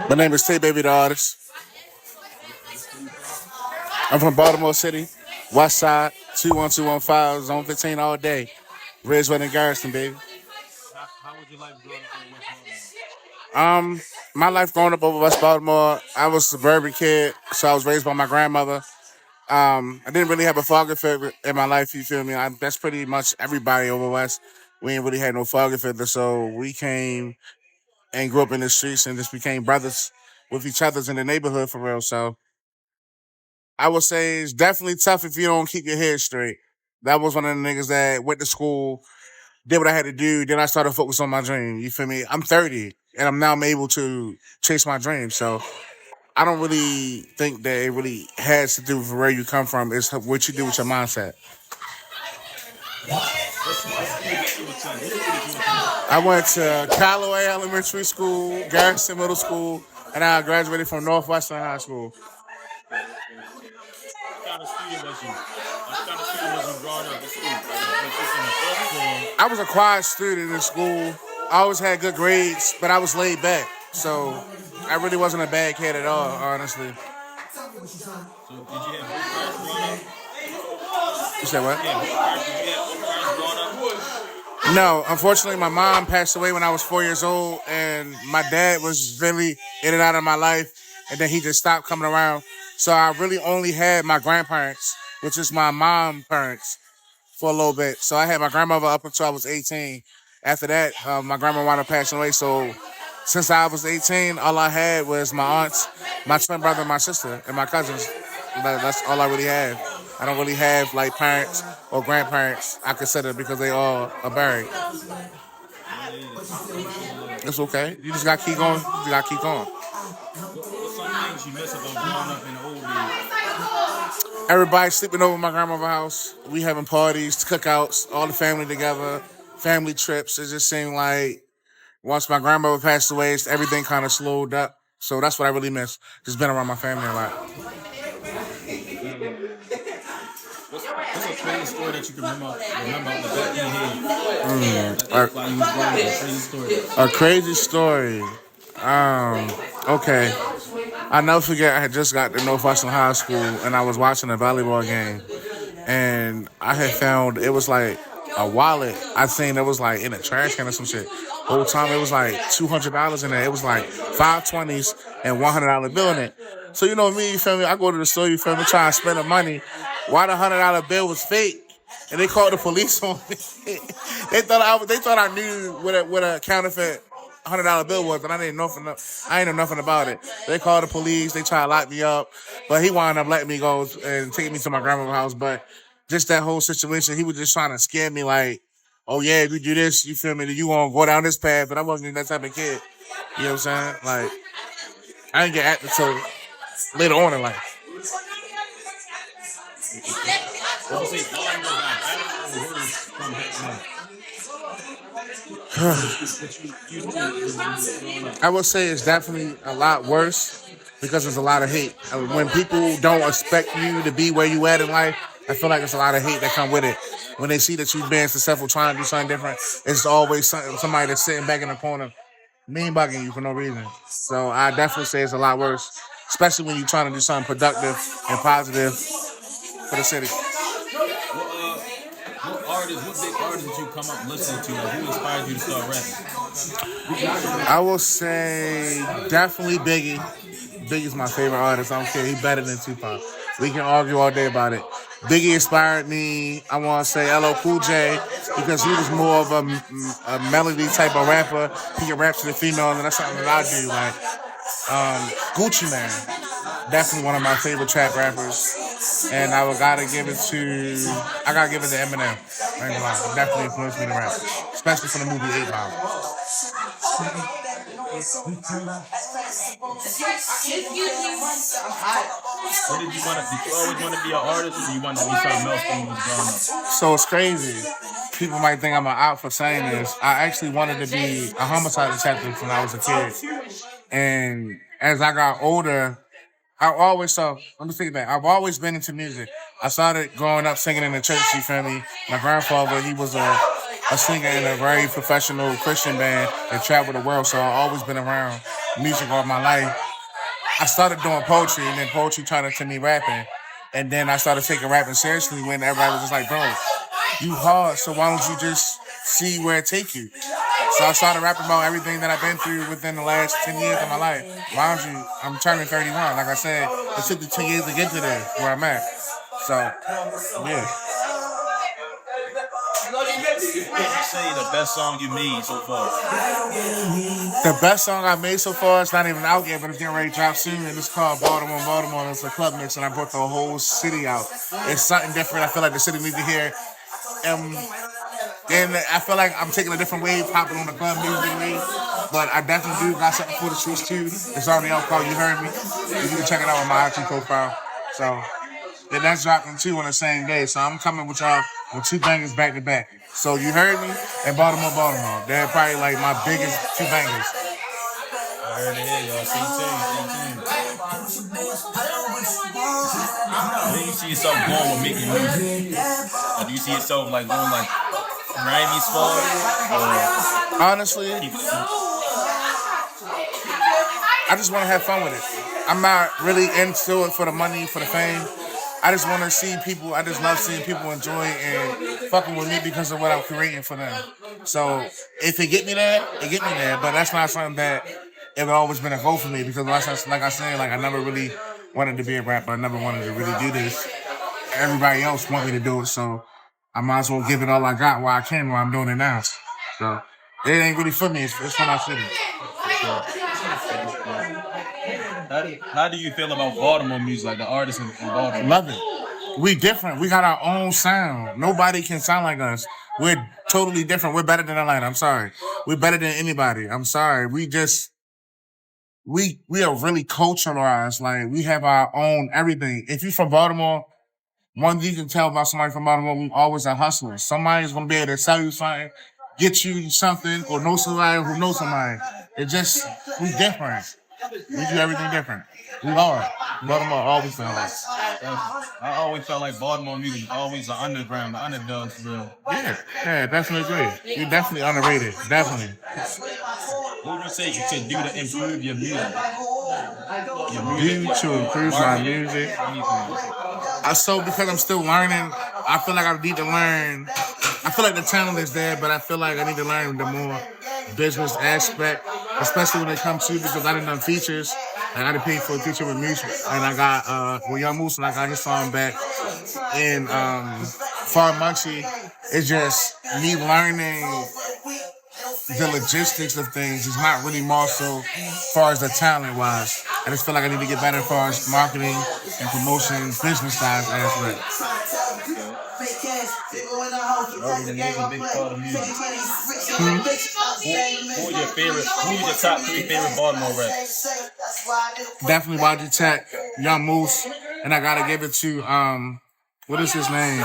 My name is Tay Baby the Artist. I'm from Baltimore City, West Side, 21215, Zone 15 all day. Ridgeway and Garrison, baby. How was your life growing up in West Baltimore? Um, my life growing up over West Baltimore, I was a suburban kid, so I was raised by my grandmother. I didn't really have a father figure in my life, you feel me? That's pretty much everybody over West. We ain't really had no father figure, so we came and grew up in the streets and just became brothers with each other's in the neighborhood for real. So I would say it's definitely tough if you don't keep your head straight. That was one of the niggas that went to school, did what I had to do. Then I started to focus on my dream. You feel me? I'm 30 and I'm able to chase my dream. So I don't really think that it really has to do with where you come from. It's what you do with your mindset. What school did you attend? What school did you attend? I went to Callaway Elementary School, Garrison Middle School, and I graduated from Northwestern High School. Okay. What kind of student was you? What kind of student was you growing up in school? Was you in the focus or? I was a quiet student in school. I always had good grades, but I was laid back. So I really wasn't a bad kid at all, honestly. So did you have good parents growing up? You said what? Yeah, good parents. Did you have good parents growing up? No, unfortunately, my mom passed away when I was 4 years old, and my dad was really in and out of my life, and then he just stopped coming around. So I really only had my grandparents, which is my mom parents, for a little bit. So I had my grandmother up until I was 18. After that, my grandma wound up passing away. So since I was 18, all I had was my aunts, my twin brother, my sister, and my cousins. That's all I really have. I don't really have like parents or grandparents I consider because they all are buried. Yeah. It's okay. You just gotta keep going. You just gotta keep going. What's some things you miss about growing up in the old days? Everybody sleeping over at my grandmother's house. We having parties, cookouts, all the family together, family trips. It just seemed like once my grandmother passed away, everything kind of slowed up. So that's what I really miss. Just been around my family a lot. Um, what's a crazy story that you can remember on the back of your head? A, While you was growing up, a crazy story. a crazy story. Um, okay. I never forget I had just got to Northwestern High School and I was watching a volleyball game and I had found it was like a wallet. I seen it was like in a trash can or some shit. The whole time it was like $200 in there. It was like 520s and $100 bill in it. So you know me, you feel me? I go to the store, you feel me, trying to spend the money. Why the $100 bill was fake? And they called the police on me. They thought I knew what a counterfeit $100 bill was, but I didn't know nothing. I ain't know nothing about it. They called the police. They tried to lock me up, but he wound up letting me go and taking me to my grandma's house. But just that whole situation, he was just trying to scare me, like, oh yeah, if you do this, you feel me, then you gonna go down this path. But I wasn't that type of kid. You know what I'm saying? Like, I didn't get active till later on in life. Would you say Baltimore got better or worse from back then? What you growing up? I would say it's definitely a lot worse because there's a lot of hate. When people don't expect you to be where you at in life, I feel like there's a lot of hate that come with it. When they see that you've been successful trying to do something different, it's always somebody that's sitting back in the corner mean bugging you for no reason. So I definitely say it's a lot worse, especially when you're trying to do something productive and positive for the city. What what big artists did you come up listening to? Like, who inspired you to start rapping? I will say definitely Biggie. Biggie's my favorite artist. I don't care. He's better than Tupac. We can argue all day about it. Biggie inspired me. I want to say LL Cool J because he was more of a melody type of rapper. He can rap to the females, and that's something that I do. Like Gucci Man, definitely one of my favorite trap rappers. And I gotta give it to Eminem. I ain't gonna lie, it definitely influenced me to rap, especially for the movie 8 Mile. What did you want to? Did you always want to be an artist, or you wanted to be something else when you was growing up? So it's crazy. People might think I'm an out for saying this. I actually wanted to be a homicide detective when I was a kid. And as I got older, let me think back. I've always been into music. I started growing up singing in the church, you feel me? My grandfather, he was a singer in a very professional Christian band that traveled the world, so I've always been around music all my life. I started doing poetry, and then poetry turned into me rapping. And then I started taking rapping seriously when everybody was just like, bro, you hard, so why don't you just see where it take you? So I started rapping about everything that I've been through within the last 10 years of my life. Mind you, I'm turning 31. Like I said, it took me 10 years to get to there, where I'm at. So, yeah. What would you say the best song you made so far? The best song I made so far, it's not even out yet, but it's getting ready to drop soon, and it's called Baltimore, Baltimore. It's a club mix, and I brought the whole city out. It's something different. I feel like the city needs to hear. And I feel like I'm taking a different wave, popping on the club music wave. But I definitely do got something for the streets too. It's already out called You Heard Me. You can check it out on my IG profile. So, and that's dropping too on the same day. So I'm coming with y'all with 2 bangers back to back. So You Heard Me and Baltimore, Baltimore. They're probably like my biggest 2 bangers. I heard it here, y'all. Stay tuned. Where do you see yourself going with making music? Or do you see yourself like going like grimy spot? Honestly, I just want to have fun with it. I'm not really into it for the money, for the fame. I just want to see people. I just love seeing people enjoy and fucking with me because of what I'm creating for them. So if it get me there, it get me there. But that's not something that it always been a goal for me because like I said, like I never really wanted to be a rapper. I never wanted to really do this. Everybody else want me to do it, so I might as well give it all I got while I can while I'm doing it now. So it ain't really for me. It's for my city. How do you feel about Baltimore music, like the artists in Baltimore? Love it. We different. We got our own sound. Nobody can sound like us. We're totally different. We're better than Atlanta. I'm sorry. We're better than anybody. I'm sorry. We are really culturalized. Like we have our own everything. If you're from Baltimore, one thing you can tell about somebody from Baltimore, we always a hustler. Somebody's gonna be able to sell you something, get you something, or know somebody who knows somebody. It just we different. We do everything different. We are. Baltimore always felt like. I always felt like Baltimore music is always the underground, the underdogs for real. Yeah, definitely agree. You're definitely underrated. Definitely. What would you say you could do to improve your music? To improve my music. So because I'm still learning, I feel like I need to learn. I feel like the talent is there, but I feel like I need to learn the more business aspect, especially when it comes to because I done features. I got to pay for a feature with music, and I got with Young Moose, and I got his song back in Far Munchie. It's just me learning the logistics of things. It's not really more so as far as the talent wise. I just feel like I need to get better as far as marketing and promotion, business side aspect. Marketing is a big part of music. Who are your top 3 favorite Baltimore rappers? Definitely YG Teck, Young Moose, and I gotta give it to what is his name?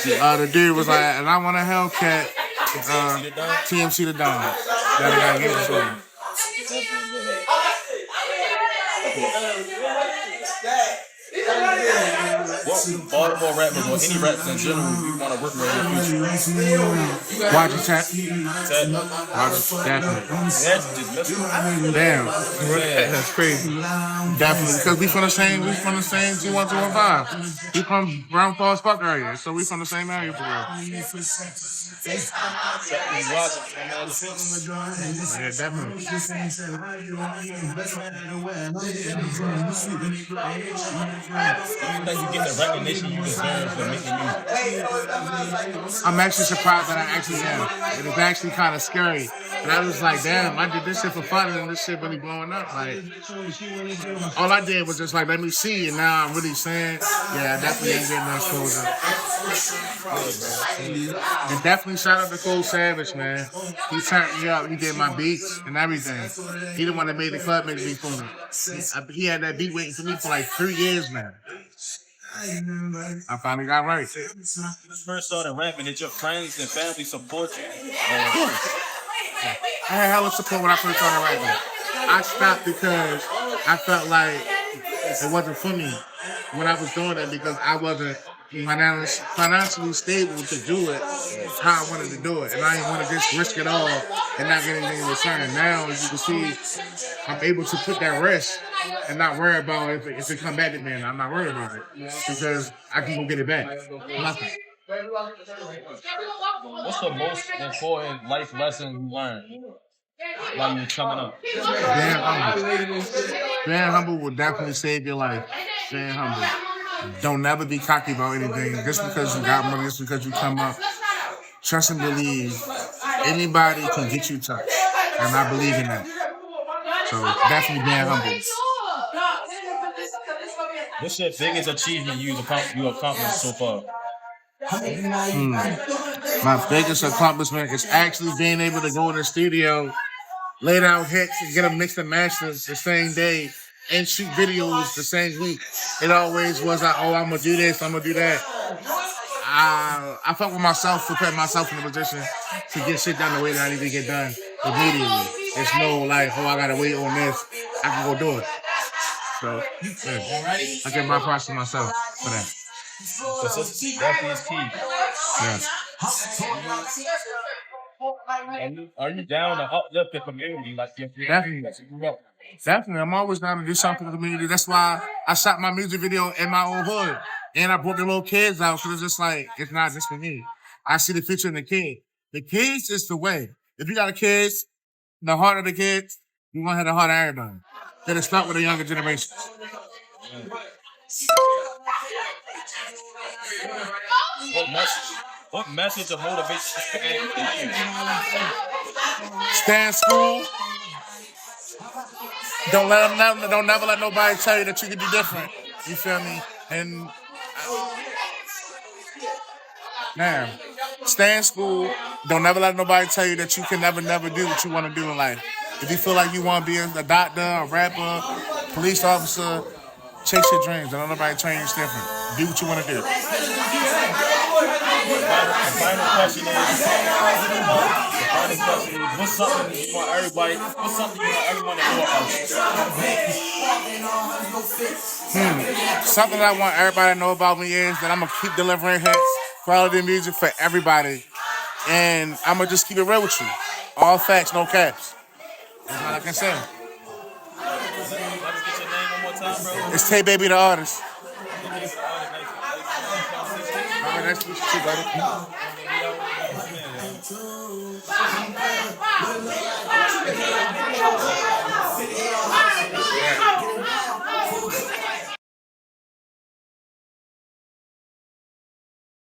The dude was like, and I want a Hellcat. TMC the Don. That I gotta give it to him. What Baltimore rappers or any rappers in general you want to work with in the future? YG Teck. Definitely. Damn. That's crazy. Definitely. Because we from the same G1, 215. We from Brown Falls Park area, so we from the same area for real. Yeah, definitely. You get the recognition you deserve for making music. I'm actually surprised that I actually am. And it's actually kind of scary. And I was like, damn, I did this shit for fun and this shit really blowing up. Like, all I did was just like, let me see. And now I'm really saying, yeah, I definitely ain't getting that exposure. And definitely shout out to Cole Savage, man. He turned me up. He did my beats and everything. He the one that made the club make me for me. He had that beat waiting for me for like 3 years now. I finally got right. When you first started rapping, did your friends and family support you? I had hella support when I first started rapping. I stopped because I felt like it wasn't for me when I was doing it because I wasn't financially stable to do it how I wanted to do it. And I didn't want to just risk it all and not get anything in return. Now, as you can see, I'm able to put that risk and not worry about if it come back to me. And I'm not worried about it because I can go get it back. Nothing. What's the most important life lesson you learned while you was coming up? Being humble. Being humble will definitely save your life. Being humble. Don't never be cocky about anything. Just because you got money, just because you come up. Trust and believe. Anybody can get you touched. And I believe in that. So definitely being humble. What's your biggest achievement you accomplished so far? My biggest accomplishment is actually being able to go in the studio, lay down hits, and get them mixed and mastered the same day, and shoot videos the same week. It always was like, oh, I'm gonna do this, I'm gonna do that. I fuck with myself to put myself in a position to get shit done the way that I need to get done immediately. It's no like, oh, I gotta wait on this. I can go do it. So yeah. I give my props to myself for that. Consistency definitely is key. Yeah. Are you down to uplift the community? Like Definitely. I'm always down to do something for the community. That's why I shot my music video in my own hood. And I brought the little kids out because it's just like, it's not just for me. I see the future in the kid. The kids is the way. If you got a kids, the heart of the kids, you're going to have the heart of everybody. Then it start with the younger generations. What message of motivation? Stay in school. Don't never let nobody tell you that you can do different. You feel me? And man, stay in school. Don't never let nobody tell you that you can never do what you want to do in life. If you feel like you want to be a doctor, a rapper, police officer, chase your dreams. Don't let nobody tell you it's different. Do what you want to do. The final question is, what's something you want everyone to know about you? Something that I want everybody to know about me is that I'm going to keep delivering hits, quality music for everybody. And I'm going to just keep it real with you. All facts, no caps. That's all I can say. Let me get your name one more time, bro. It's Tay Baby the artist. All right, nice to meet you too, buddy.